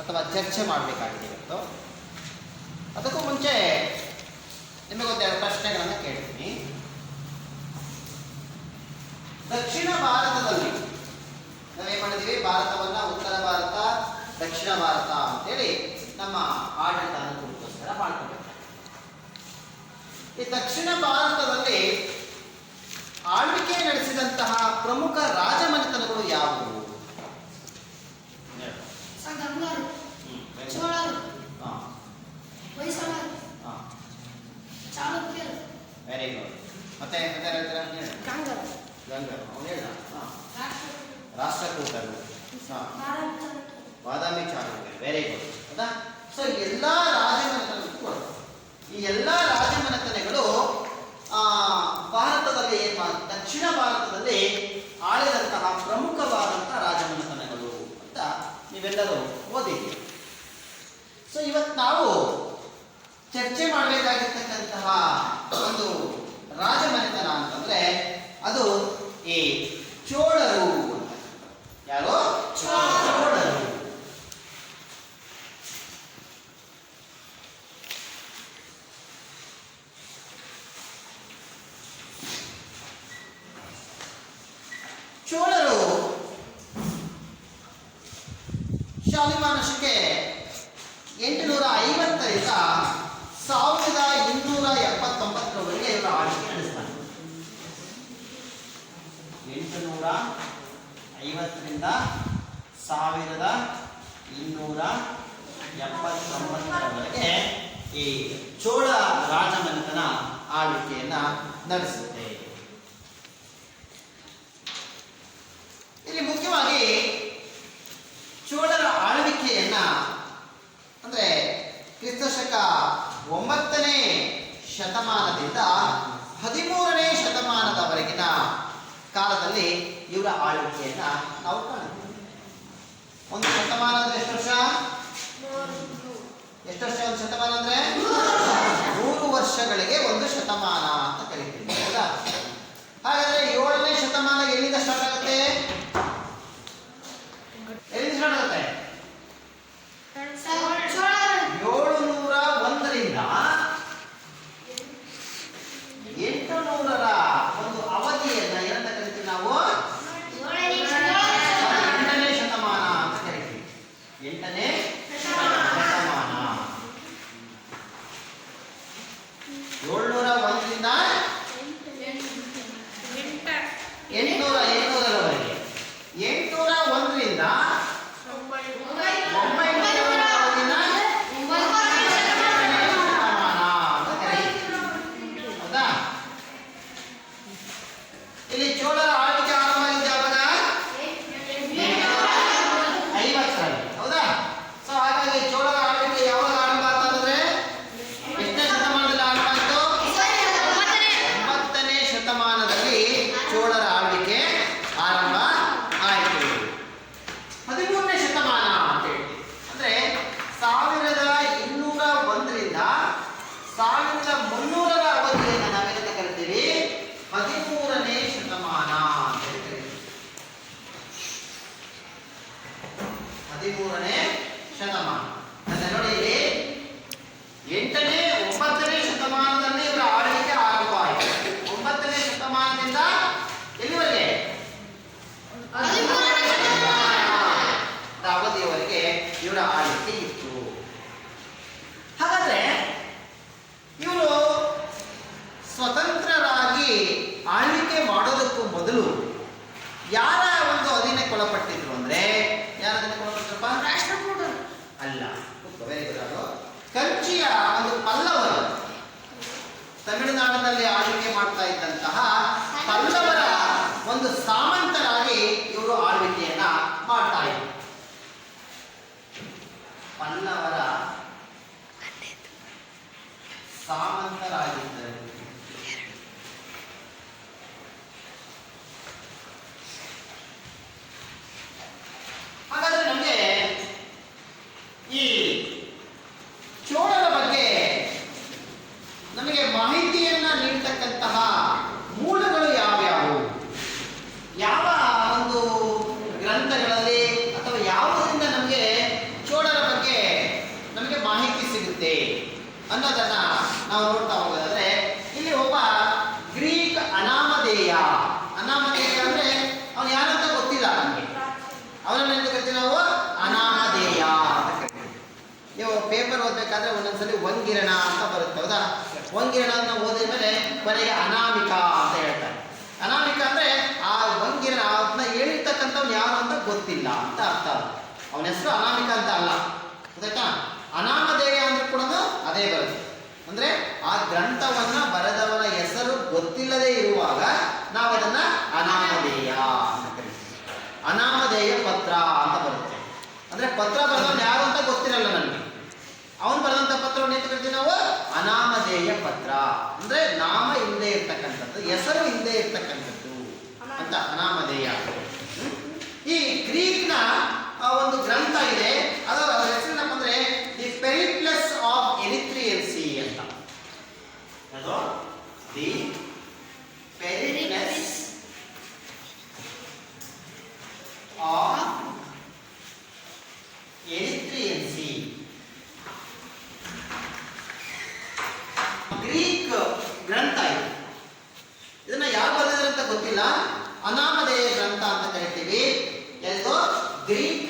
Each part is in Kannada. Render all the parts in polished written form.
ಅಥವಾ ಚರ್ಚೆ ಮಾಡಬೇಕಾಗಿದೆ ಇವತ್ತು. ಅದಕ್ಕೂ ಮುಂಚೆ ನಿಮಗೊಂದೆರಡು ಪ್ರಶ್ನೆಗಳನ್ನು ಕೇಳ್ತೀನಿ. ದಕ್ಷಿಣ ಭಾರತದಲ್ಲಿ ನಾವೇನು ಮಾಡಿದ್ದೀವಿ, ಭಾರತವನ್ನು ಉತ್ತರ ಭಾರತ, ದಕ್ಷಿಣ ಭಾರತ ಅಂತೇಳಿ ನಮ್ಮ ಆಡಳಿತ ಅನುಕೂಲಕ್ಕೋಸ್ಕರ ಮಾಡ್ಕೊಂಡಿದ್ದಾರೆ. ಈ ದಕ್ಷಿಣ ಭಾರತದಲ್ಲಿ ಆಳ್ವಿಕೆ ನಡೆಸಿದಂತಹ ಪ್ರಮುಖ ರಾಜಮನೆತನಗಳು ಯಾವುವು? Very good. ಮತ್ತೆ ರಾಷ್ಟ್ರಕೂಟರು, ಬಾದಾಮಿ ಚಾಲುಕ್ಯರು. Very good. ಹೌದಾ? ಸೊ ಎಲ್ಲ ರಾಜಮನೆತನಗಳು, ಈ ಎಲ್ಲ ರಾಜಮನೆತನಗಳು ಭಾರತದಲ್ಲಿ ದಕ್ಷಿಣ ಭಾರತದಲ್ಲಿ ಆಳಿದಂತಹ ಪ್ರಮುಖವಾದಂತಹ ರಾಜಮನೆತನಗಳು ಅಂತ ನೀವೆಲ್ಲರೂ ಓದಿದ್ದೀರಿ. ಸೊ ಇವತ್ತು ನಾವು ಚರ್ಚೆ ಮಾಡಬೇಕಾಗಿರ್ತಕ್ಕಂತಹ ಒಂದು ರಾಜಮನೆತನ ಅಂತಂದ್ರೆ ಅದು ಈ ಚೋಳರು ಅಂತ. ಯಾರು? ಚೋಳರು. ಚೋಳರು ಶಾಲಿಮಾನ ಶಕೆ 850ರಿಂದ 1279ರವರೆಗೆ ಇವರ ಆಳ್ವಿಕೆ ನಡೆಸ್ತಾರೆ. 850ರಿಂದ 1279ರವರೆಗೆ ಈ ಚೋಳ ರಾಜಮನೆತನ ಆಳ್ವಿಕೆಯನ್ನ ನಡೆಸುತ್ತೆ. ಇಲ್ಲಿ ಮುಖ್ಯವಾಗಿ ಚೋಳರ ಆಳ್ವಿಕೆಯನ್ನ ಅಂದ್ರೆ ಕ್ರಿಸ್ತಶಕ 9ನೇ ಶತಮಾನದಿಂದ 13ನೇ ಶತಮಾನದವರೆಗಿನ ಕಾಲದಲ್ಲಿ ಇವರ ಆಳ್ವಿಕೆಯನ್ನ ನಾವು ಕಾಣುತ್ತೇವೆ. ಒಂದು ಶತಮಾನ ಅಂದ್ರೆ ಎಷ್ಟು ವರ್ಷ? ಎಷ್ಟು ವರ್ಷ ಒಂದು ಶತಮಾನ ಅಂದ್ರೆ? 100 ವರ್ಷಗಳಿಗೆ ಒಂದು ಶತಮಾನ ಅಂತ ಕರಿತೀವಿ. ಹೌದಾ? ಹಾಗಾದ್ರೆ 7ನೇ ಶತಮಾನ ಎಲ್ಲಿಂದ ಸ್ಟಾರ್ಟ್ ಆಗುತ್ತೆ? ಎಲ್ಲಿಂದ ಸ್ಟಾರ್ಟ್ ಆಗುತ್ತೆ? 701ರಿಂದ 800ರ ಒಂದು ಅವಧಿಯನ್ನ ಏನಂತ ಕರಿತೀವಿ ನಾವು? 8ನೇ ಶತಮಾನ ಅಂತ ಕರಿತೀವಿ. 8ನೇ ಶತಮಾನ. 701ರಿಂದ 800ರವರೆಗೆ. 801ರಿಂದ 900ರವರೆಗಿನ ಶತಮಾನ ಅಂತ ಕರೀತೀವಿ. ಹೌದಾ? ಇಲ್ಲಿ ಚೋಳರ ಆಳ್ವಿಕೆ ಆರಂಭ ಆಗಿದೆ ಯಾವಾಗ? 850ರಲ್ಲಿ. ಹೌದಾ? ಸೊ ಹಾಗಾಗಿ ಚೋಳರ ಆಳ್ವಿಕೆ ಯಾವಾಗ ಆರಂಭ ಆಗ್ತದೆ? ಎಷ್ಟನೇ ಶತಮಾನದಲ್ಲಿ ಆರಂಭ ಆಯಿತು? 9ನೇ ಶತಮಾನದಲ್ಲಿ ಚೋಳರ ಆಳ್ವಿಕೆ ಆರಂಭ ಆಯಿತು. 13ನೇ ಶತಮಾನ ಅಂತ ಹೇಳಿ ಅಂದ್ರೆ 1201ರಿಂದ 1300ರ ಅವಧಿಯನ್ನು ನಾವೇನಂತ ಕರಿತೀವಿ? 13ನೇ ಶತಮಾನ ಅಂತ ಕರಿತೀವಿ. 13ನೇ ಶತಮಾನ ಅಂದ್ರೆ ನೋಡಿ, ಇಲ್ಲಿ 9ನೇ ಶತಮಾನದಲ್ಲಿ ಇವರ ಆಳ್ವಿಕೆ ಆರಂಭ ಆಯಿತು. 9ನೇ ಶತಮಾನದಿಂದ ಎಲ್ಲಿವರೆಗೆ? 13ನೇ ಶತಮಾನದ ಅವಧಿಯವರೆಗೆ ಇವರ ಆಳ್ವಿಕೆ ಇತ್ತು. ಹಾಗಾದ್ರೆ ಇವರು ಸ್ವತಂತ್ರರಾಗಿ ಆಳ್ವಿಕೆ ಮಾಡೋದಕ್ಕೂ ಮೊದಲು ಯಾರ ಒಂದು ಅಧೀನಕ್ಕೆ ಒಳಪಟ್ಟಿದ್ರು ಅಂದ್ರೆ, ಯಾರ ಅಧೀನಕ್ಕೆ ಒಳಪಟ್ಟಿರಪ್ಪ? ರಾಷ್ಟ್ರಕೂಟರು ಅಲ್ಲ. Very good. ಕಂಚಿಯ ಒಂದು ಪಲ್ಲವರು, ತಮಿಳುನಾಡಿನಲ್ಲಿ ಆಳ್ವಿಕೆ ಮಾಡ್ತಾ ಇದ್ದಂತಹ ಪಲ್ಲವರ ಒಂದು ಸಾಮಂತರಾಗಿ ಇವರು ಆಳ್ವಿಕೆಯನ್ನ ಮಾಡ್ತಾ ಇದ್ರು. ಪಲ್ಲವರ ಸಾಮಂತರಾಗಿದ್ದರು. ಹಾಗಾದ್ರೆ ನಮಗೆ ಈ ಚೋಳರ ಬಗ್ಗೆ ನಮಗೆ ಮಾಹಿತಿಯನ್ನ ನೀಡತಕ್ಕಂತಹ ಮೂಲಗಳು ಯಾವ್ಯಾವು? ಯಾವ ಒಂದು ಗ್ರಂಥಗಳಲ್ಲಿ ಅಥವಾ ಯಾವುದರಿಂದ ನಮಗೆ ಚೋಳರ ಬಗ್ಗೆ ಅನ್ನೋದನ್ನ ನಾವು ನೋಡ್ತಾ ಹೋಗೋದಾದ್ರೆ ಇಲ್ಲಿ ಒಬ್ಬ ಗ್ರೀಕ್ ಅನಾಮಧೇಯ. ಅನಾಮಧೇಯ ಅಂದ್ರೆ ಅವನು ಯಾರಂತ ಗೊತ್ತಿಲ್ಲ ನಮಗೆ, ಅವನನ್ನ ಎಂತ ಕರಿತೀವಿ ನಾವು? ಅನಾಮಧೇಯ ಅಂತ ಕರಿತೀವಿ. ನೀವು ಪೇಪರ್ ಓದ್ಬೇಕಾದ್ರೆ ಒಂದೊಂದ್ಸಲಿ ವಂಗಿರಣ ಅಂತ ಬರುತ್ತೆ, ಹೌದಾ? ವಂಗಿರಣ ಅಂತ ಓದಿದ ಮೇಲೆ ಕೊನೆಗೆ ಅನಾಮಿಕ ಅಂತ ಹೇಳ್ತಾರೆ. ಅನಾಮಿಕ ಅಂದ್ರೆ ಆ ವಂಗಿರಣ ಅದನ್ನ ಹೇಳಿರ್ತಕ್ಕಂಥವ್ನು ಯಾರು ಅಂತ ಗೊತ್ತಿಲ್ಲ ಅಂತ ಅರ್ಥ. ಅವನ ಹೆಸರು ಅನಾಮಿಕ ಅಂತ ಅಲ್ಲ, ಗೊತ್ತಾಯ್ತಾ? ಅನಾಮಧೇಯ ಅಂದ್ರೆ ಕೂಡ ಅದೇ ಬರುತ್ತೆ. ಅಂದ್ರೆ ಆ ಗ್ರಂಥವನ್ನ ಬರೆದವನ ಹೆಸರು ಗೊತ್ತಿಲ್ಲದೆ ಇರುವಾಗ ನಾವು ಅದನ್ನ ಅನಾಮಧೇಯ ಅಂತ ಕರಿತೀವಿ. ಅನಾಮಧೇಯ ಪತ್ರ ಅಂತ ಬರುತ್ತೆ. ಅಂದ್ರೆ ಪತ್ರ ಬರೆದವನು ಯಾರು ಅಂತ ಗೊತ್ತಿರಲ್ಲ ನನಗೆ, ಅವನು ಬರೆದಂತ ಪತ್ರವನ್ನು ಏನು ಕರಿತೀವಿ ನಾವು? ಅನಾಮಧೇಯ ಪತ್ರ. ಅಂದ್ರೆ ನಾಮ ಇಲ್ಲದೆ ಇರ್ತಕ್ಕಂಥದ್ದು, ಹೆಸರು ಇಲ್ಲದೆ ಇರ್ತಕ್ಕಂಥದ್ದು ಅಂತ ಅನಾಮಧೇಯ. ಈ ಗ್ರೀಕ್ನ ಒಂದು ಗ್ರಂಥ ಇದೆ, ಅದರ ಹೆಸರೇನಪ್ಪ ಅಂದ್ರೆ the Periplus of Erythraean sea ಅಂತ. ಅದು the Periplus of Erythraean sea. Greek ಗ್ರಂಥ ಇದು. ಇದನ್ನ ಯಾರು ಬರೆದಿದ್ದಾರೆ ಅಂತ ಗೊತ್ತಿಲ್ಲ, ಅನಾಮಧೇಯ ಗ್ರಂಥ ಅಂತ ಕರಿತೀವಿ. ಇದು ಗ್ರೀಕ್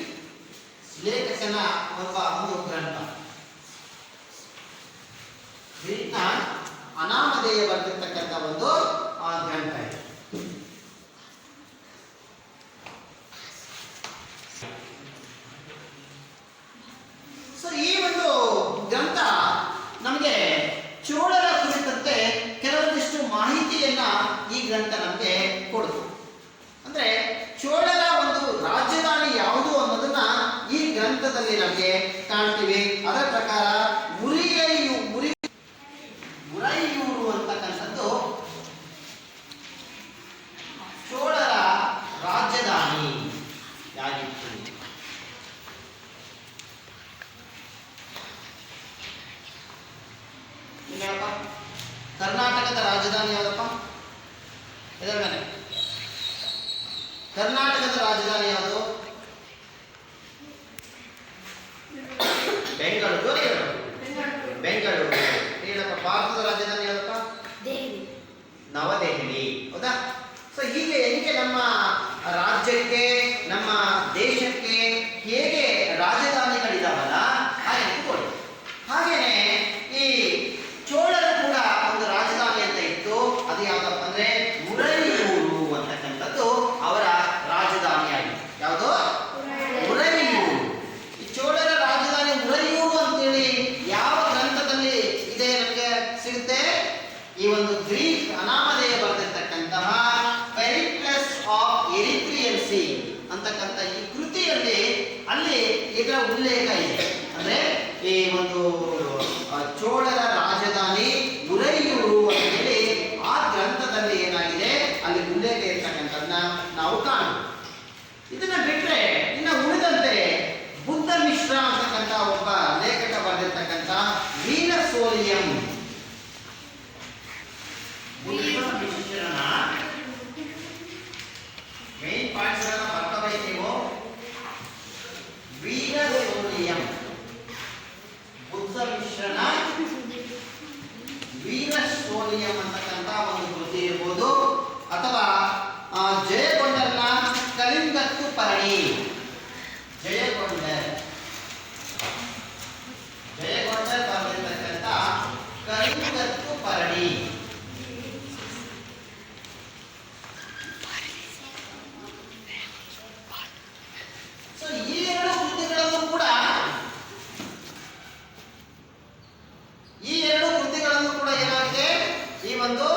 ಲೇಖಕನ ಒಂದು ಗ್ರಂಥ. ಗ್ರೀಕ್ನ ಅನಾಮಧೇಯ ಬರೆದಿರ್ತಕ್ಕಂಥ ಒಂದು ಗ್ರಂಥ ಇದೆ. ಸೊ ಈ ಒಂದು ಗ್ರಂಥ ನಮಗೆ ಚೋಳರ ಕುರಿತಂತೆ ಕೆಲವೊಂದಿಷ್ಟು ಮಾಹಿತಿಯನ್ನ ಈ ಗ್ರಂಥ ನಮಗೆ ಕೊಡ್ತು. ಅಂದ್ರೆ ಚೋಳರ ಒಂದು ರಾಜಧಾನಿ ಯಾವುದು ಅನ್ನೋದನ್ನ ಈ ಗ್ರಂಥದಲ್ಲಿ ನಮಗೆ ಕಾಣ್ತೀವಿ. ಅದರ ಪ್ರಕಾರ ಉರೈಯೂರು ಅಂತಕ್ಕಂಥದ್ದು ಚೋಳರ ರಾಜಧಾನಿ ಯಾಗಿತ್ತು. ಕರ್ನಾಟಕದ ರಾಜಧಾನಿ ಯಾವುದಪ್ಪ? ಇದರ ಮೇಲೆ ಕರ್ನಾಟಕದ ರಾಜಧಾನಿ ಯಾವುದು? ಬೆಂಗಳೂರು. ಬೆಂಗಳೂರು. ಏನಪ್ಪ ಭಾರತದ ರಾಜಧಾನಿ ಯಾವ್ದಪ್ಪ? ನವದೆಹಲಿ, ಹೌದಾ? ಸೊ ಹೀಗೆ ಹೆಂಗೆ ನಮ್ಮ ರಾಜ್ಯಕ್ಕೆ ನಮ್ಮ ದೇಶಕ್ಕೆ ಹೇಗೆ ರಾಜಧಾನಿಗಳಿದಾವಲ್ಲ ಹಾಗೆ ಇಟ್ಕೊಳ್ಳಿ. ಹಾಗೇನೆ ಈ ಚೋಳರು ಕೂಡ ಒಂದು ರಾಜಧಾನಿ ಅಂತ ಇತ್ತು. ಅದು ಯಾವ್ದಪ್ಪ ಅಂದ್ರೆ ಉರೈಯೂರು ಅಂತಕ್ಕಂಥದ್ದು ಅವರ ರಾಜಧಾನಿಯಾಗಿತ್ತು. ಯಾವುದು? ಉರೈಯೂರು. ಈ ಚೋಳರ ರಾಜಧಾನಿ ಉರೈಯೂರು ಅಂತೇಳಿ ಯಾವ ಗ್ರಂಥದಲ್ಲಿ ಇದೆ ನಮಗೆ ಸಿಗುತ್ತೆ? ಈ ಒಂದು ಗ್ರೀಕ್ ಅನಾಮಧೇಯ ಬರೆದಿರ್ತಕ್ಕಂತಹ ಪೆರಿಪ್ಲಸ್ ಆಫ್ ಎರಿಥ್ರಿಯನ್ ಸಿ ಅಂತಕ್ಕಂಥ ಈ ಕೃತಿಯಲ್ಲಿ ಅಲ್ಲಿ ಇದರ ಉಲ್ಲೇಖ ಇದೆ. ಅಂದ್ರೆ ಈ ಒಂದು ಚೋಳರ ರಾಜಧಾನಿ ಉರೈಯೂರು ಅಂತೇಳಿ ಆ ಗ್ರಂಥದಲ್ಲಿ ಏನಾಗಿದೆ ಅಲ್ಲಿ ಉಲ್ಲೇಖ ಇರ್ತಕ್ಕಂಥದ್ದನ್ನ ನಾವು ಕಾಣಬಹುದು. ಇದನ್ನ ಬಿಟ್ರೆ ಇನ್ನು ಉಳಿದಂತೆ ಬುದ್ಧ ಮಿಶ್ರ ಅಂತಕ್ಕಂಥ ಒಬ್ಬ ಲೇಖಕ ಬರೆದಿರ್ತಕ್ಕಂಥ ವೀನಸೋಲಿಯಂ, ಬುದ್ಧ ಮಿಶ್ರನ ಮೇನ್ ಪಾಯಿಂಟ್ಸ್ ಅನ್ನ ಬರ್ಕೋಬೇಕು ನೀವು. ವೀನಸೋಲಿಯಂ, ಬುದ್ಧ ಮಿಶ್ರನ ವೀನಸೋಲಿಯಂ ಅಂತಕ್ಕಂಥ ಒಂದು ಕೃತಿ ಇರ್ಬೋದು, ಅಥವಾ ಜಯಗೊಂಡರ್ನ ಕಲಿಂಗತ್ತು ಪರಣಿ. ಜಯಗೊಂಡರ್ ಬರೆದಿರ್ತಕ್ಕಂಥ ಕಲಿಂಗತ್ತು ಪರಣಿ. ಸೊ ಈ ಎರಡು ಕೃತಿಗಳನ್ನು ಕೂಡ ಏನಾಗಿದೆ ಈ ಒಂದು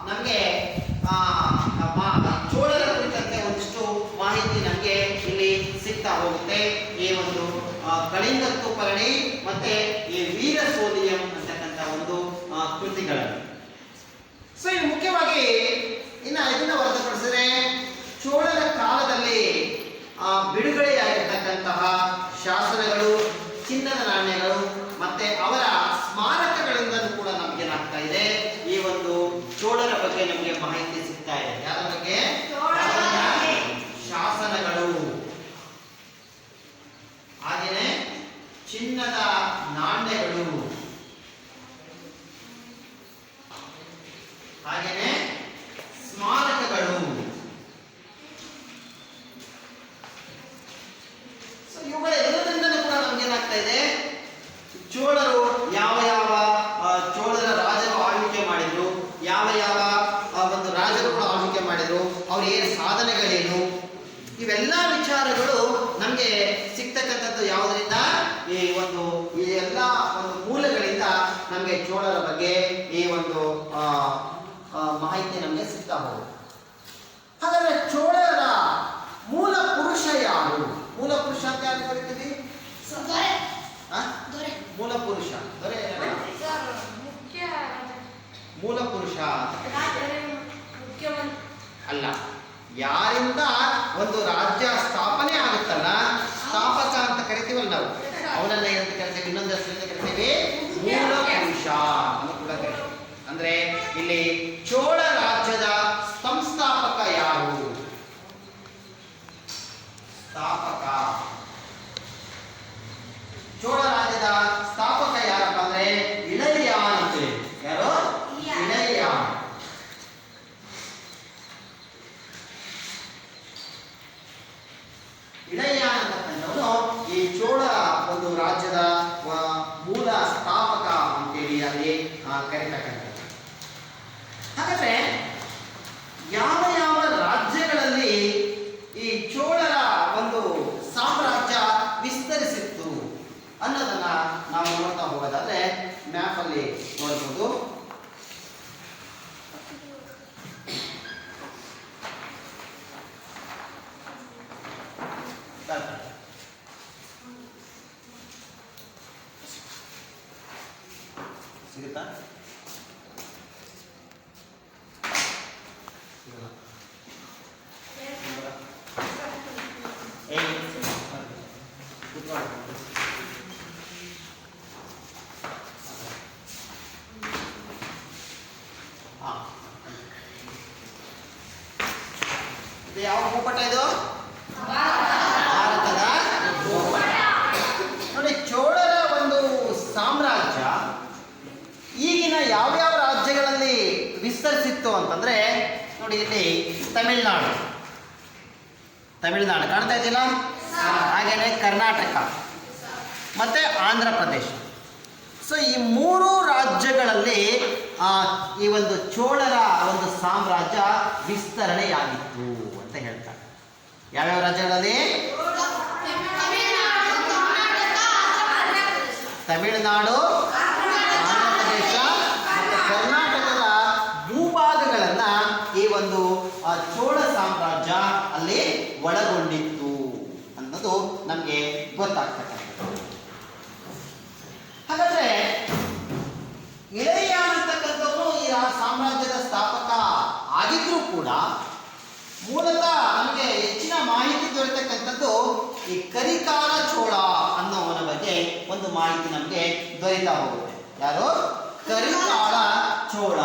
ನಮಗೆ ಚೋಳರ ಕುರಿತಂತೆ ಒಂದಿಷ್ಟು ಮಾಹಿತಿ ನಮಗೆ ಇಲ್ಲಿ ಸಿಗ್ತಾ ಹೋಗುತ್ತೆ. ಈ ಒಂದು ಕಳಿಂಗತ್ತು ಪರಣಿ ಮತ್ತೆ ಈ ವೀರಸೋಲಿಯಂ ಅಂತಕ್ಕಂಥ ಒಂದು ಕೃತಿಗಳನ್ನು. ಸೊ ಇದು ಮುಖ್ಯವಾಗಿ ಇನ್ನು ಇದನ್ನ ಹೊರತುಪಡಿಸಿದ್ರೆ ಚೋಳರ ಕಾಲದಲ್ಲಿ ಬಿಡುಗಡೆಯಾಗಿರ್ತಕ್ಕಂತಹ ಶಾಸನಗಳು, ಚಿನ್ನದ ನಾಣ್ಯಗಳು ಮತ್ತೆ ಅವರ ಸ್ಮಾರಕಗಳಿಂದ ಕೂಡ ನಮಗೇನಾಗ್ತಾ ಇದೆ ಈ ಒಂದು ಚೋಳರ ಬಗ್ಗೆ ನಮಗೆ ಮಾಹಿತಿ ಸಿಗ್ತಾ ಇದೆ. ಯಾರ ಬಗ್ಗೆ? ಶಾಸನಗಳು, ಹಾಗೇನೆ ಚಿನ್ನದ ನಾಣ್ಯಗಳು, ಇದೆ ಚೋಳರು ಯಾವ ಯಾವ ಚೋಳರ ರಾಜರು ಆಳ್ವಿಕೆ ಮಾಡಿದ್ರು, ಯಾವ ಯಾವ ಒಂದು ರಾಜರುಗಳು ಆಳ್ವಿಕೆ ಮಾಡಿದ್ರು, ಅವ್ರ ಏನು ಸಾಧನೆಗಳೇನು, ಇವೆಲ್ಲ ವಿಚಾರಗಳು ನಮಗೆ ಸಿಗ್ತಕ್ಕಂಥದ್ದು ಯಾವುದರಿಂದ? ಈ ಎಲ್ಲ ಒಂದು ಮೂಲಗಳಿಂದ ನಮಗೆ ಚೋಳರ ಬಗ್ಗೆ ಈ ಒಂದು ಮಾಹಿತಿ ನಮಗೆ ಸಿಗ್ತಾ ಹೋಗುತ್ತೆ. ಹಾಗಾದ್ರೆ ಚೋಳರ ಮೂಲ ಪುರುಷ ಯಾರು? ಮೂಲ ಪುರುಷ ಅಂತ ಯಾರು ಕರಿತೀವಿ? ಮೂಲ ಪುರುಷ ಮೂಲ ಪುರುಷ ಅಲ್ಲ, ಯಾರಿಂದ ಒಂದು ರಾಜ್ಯ ಸ್ಥಾಪನೆ ಆಗುತ್ತಲ್ಲ, ಸ್ಥಾಪಕ ಅಂತ ಕರಿತೀವಲ್ಲ ನಾವು, ಅವನನ್ನ ಏನಂತ ಕರಿತೀವಿ? ಇನ್ನೊಂದು ಹೆಸರಿಂದ ಕರಿತೀವಿ ಮೂಲ ಪುರುಷ ಅಂತ ಕೂಡ ಕರಿತೀವಿ. ಅಂದ್ರೆ ಇಲ್ಲಿ ಚೋಳ ರಾಜ್ಯದ ಸಂಸ್ಥಾಪಕ ಯಾರು? ಸ್ಥಾಪಕ ಚೋಳ ರಾಜ್ಯದ ಸ್ಥಾಪಕ ಯಾರಪ್ಪ ಅಂದ್ರೆ ಇಳಯ್ಯಾನ್ ಅಂತೇಳಿ. ಯಾರು? ಇಳಯ್ಯಾನ್. ಇಳಯ್ಯಾನ್ ಅಂತಕ್ಕಂಥವನು ಈ ಚೋಳ ಒಂದು ರಾಜ್ಯದ ಮೂಲ ಸ್ಥಾಪಕ ಅಂತೇಳಿ ಅಲ್ಲಿ ಕರೀತಕ್ಕಂಥದ್ದು. ಹಾಗಾದ್ರೆ ಯಾವ ಯಾವ ರಾಜ್ಯಗಳಲ್ಲಿ ಈ ಚೋಳರ ಒಂದು ಸಾಮ್ರಾಜ್ಯ ವಿಸ್ತರಿಸಿತ್ತು ಅನ್ನೋದನ್ನ ನಾವು ನೋಡ್ತಾ ಹೋಗೋದಾದ್ರೆ ಮ್ಯಾಪ್ ಅಲ್ಲಿ ನೋಡಬಹುದು. ಸಿಗುತ್ತಾ? ಇದು ಯಾವ ಭೂಪಟ? ಇದು ಭಾರತದ ಭೂಪಟ. ನೋಡಿ, ಚೋಳರ ಒಂದು ಸಾಮ್ರಾಜ್ಯ ಈಗಿನ ಯಾವ್ಯಾವ ರಾಜ್ಯಗಳಲ್ಲಿ ವಿಸ್ತರಿಸಿತ್ತು ಅಂತಂದ್ರೆ, ನೋಡಿ ಇಲ್ಲಿ ತಮಿಳುನಾಡು ಕಾಣ್ತಾ ಇದ್ದಿಲ್ಲ, ಹಾಗೇನೆ ಕರ್ನಾಟಕ ಮತ್ತೆ ಆಂಧ್ರ ಪ್ರದೇಶ. ಸೊ ಈ ಮೂರು ರಾಜ್ಯಗಳಲ್ಲಿ ಈ ಒಂದು ಚೋಳರ ಒಂದು ಸಾಮ್ರಾಜ್ಯ ವಿಸ್ತರಣೆಯಾಗಿತ್ತು ಅಂತ ಹೇಳ್ತಾರೆ. ಯಾವ್ಯಾವ ರಾಜ್ಯಗಳಲ್ಲಿ? ತಮಿಳುನಾಡು, ಆಂಧ್ರ ಪ್ರದೇಶ ಮತ್ತು ಕರ್ನಾಟಕದ ಭೂಭಾಗಗಳನ್ನ ಈ ಒಂದು ಚೋಳ ಸಾಮ್ರಾಜ್ಯ ಅಲ್ಲಿ ಒಳಗೊಂಡಿತ್ತು ಅನ್ನೋದು ನಮಗೆ ಗೊತ್ತಾಗ್ತಕ್ಕಂಥದ್ದು. ಹಾಗಾದ್ರೆ ಇಳಯ್ಯಾನ್ ಅಂತಕ್ಕಂಥವನು ಈ ಸಾಮ್ರಾಜ್ಯದ ಸ್ಥಾಪಕ ಆಗಿದ್ರೂ ಕೂಡ ಮೂಲತಃ ನಮಗೆ ಹೆಚ್ಚಿನ ಮಾಹಿತಿ ದೊರೆತಕ್ಕಂಥದ್ದು ಈ ಕರಿಕಾಲ ಚೋಳ ಅನ್ನೋವನ ಬಗ್ಗೆ ಒಂದು ಮಾಹಿತಿ ನಮಗೆ ದೊರೀತಾ ಹೋಗುತ್ತೆ. ಯಾರು? ಕರಿಕಾಲ ಚೋಳ.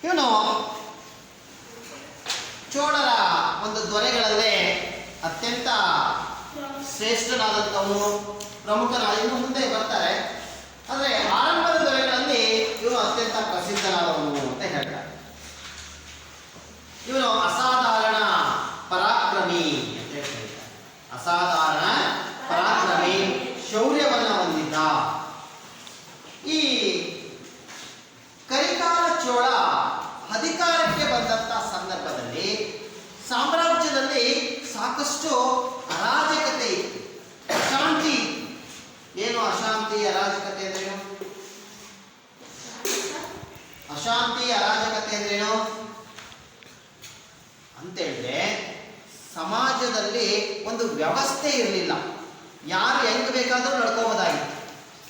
ಇವನು ಚೋಳರ ಒಂದು ದೊರೆಗಳಲ್ಲೇ ಅತ್ಯಂತ ಶ್ರೇಷ್ಠನಾದಂಥವನು, ಪ್ರಮುಖನಾದ. ಇನ್ನು ಮುಂದೆ ಬರ್ತಾರೆ, ಆದರೆ ಆರಂಭದ ದೊರೆಗಳಲ್ಲಿ ಇವನು ಅತ್ಯಂತ ಪ್ರಸಿದ್ಧನಾದವನು ಅಂತ ಹೇಳ್ತಾರೆ. ಇವನು ಅಸಾಧಾರಣ ಪರಾಕ್ರಮಿ ಅಂತ ಹೇಳ್ತಾರೆ. ಅಸಾಧಾರಣ ಪರಾಕ್ರಮಿ, ಶೌರ್ಯವನ್ನು ಹೊಂದಿದ್ದ. ಈ ಕರಿಕಾಲ ಚೋಳ ಅಧಿಕಾರಕ್ಕೆ ಬಂದಂತ ಸಂದರ್ಭದಲ್ಲಿ ಸಾಮ್ರಾಜ್ಯದಲ್ಲಿ ಸಾಕಷ್ಟು ಅರಾಜಕತೆ ಇತ್ತು, ಅಶಾಂತಿ. ಏನು ಅಶಾಂತಿ, ಅರಾಜಕತೆ ಅಂದ್ರೇನು? ಅಶಾಂತಿ, ಅರಾಜಕತೆ ಅಂದ್ರೇನು ಅಂತೇಳಿದ್ರೆ, ಸಮಾಜದಲ್ಲಿ ಒಂದು ವ್ಯವಸ್ಥೆ ಇರಲಿಲ್ಲ. ಯಾರು ಹೆಂಗ್ ಬೇಕಾದರೂ ನಡ್ಕೋಬೋದಾಗಿತ್ತು.